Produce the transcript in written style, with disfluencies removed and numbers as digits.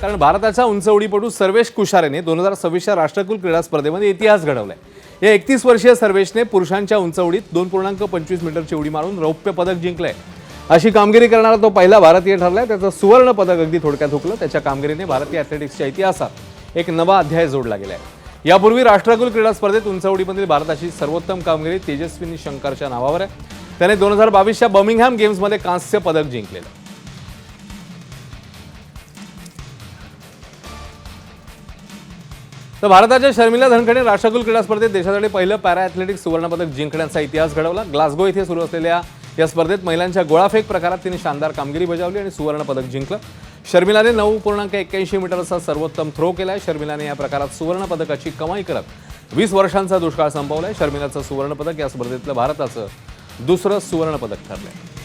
कारण भारताचा उंचउडीपटू सर्वेश कुशारेने 2026च्या राष्ट्रकुल क्रीडा स्पर्धेमध्ये इतिहास घडवलाय। या 31 वर्षीय सर्वेशने पुरुषांच्या उंचउडीत 2.25 मीटरची उडी मारून रौप्य पदक जिंकलंय। अशी कामगिरी करणारा तो पहिला भारतीय ठरलाय। त्याचं सुवर्ण पदक अगदी थोडक्यात हुकलं। त्याच्या कामगिरीने भारतीय ॲथलेटिक्सच्या इतिहासात एक नवा अध्याय जोडला गेलाय। यापूर्वी राष्ट्रकुल क्रीडा स्पर्धेत उंचउडीमधील भारताची सर्वोत्तम कामगिरी तेजस्विनी शंकरच्या नावावर आहे। त्याने 2022च्या बर्मिंगहॅम गेम्समध्ये कांस्य पदक जिंकलेलं। तर भारताच्या शर्मिला धनखडे राष्ट्रकुल क्रीडा स्पर्धेत देशासाठी पहिलं पॅरा ॲथलेटिक्स सुवर्णपदक जिंकण्याचा इतिहास घडवला। ग्लासगो येथे सुरू असलेल्या या स्पर्धेत महिलांच्या गोळाफेक प्रकारात तिने शानदार कामगिरी बजावली आणि सुवर्णपदक जिंकलं। शर्मिलाने 9.81 मीटरचा सर्वोत्तम थ्रो केलाय। शर्मिलाने या प्रकारात सुवर्णपदकाची कमाई करत 20 वर्षांचा दुष्काळ संपवलाय। शर्मिलाचं सुवर्णपदक या स्पर्धेतलं भारताचं दुसरं सुवर्णपदक ठरलंय।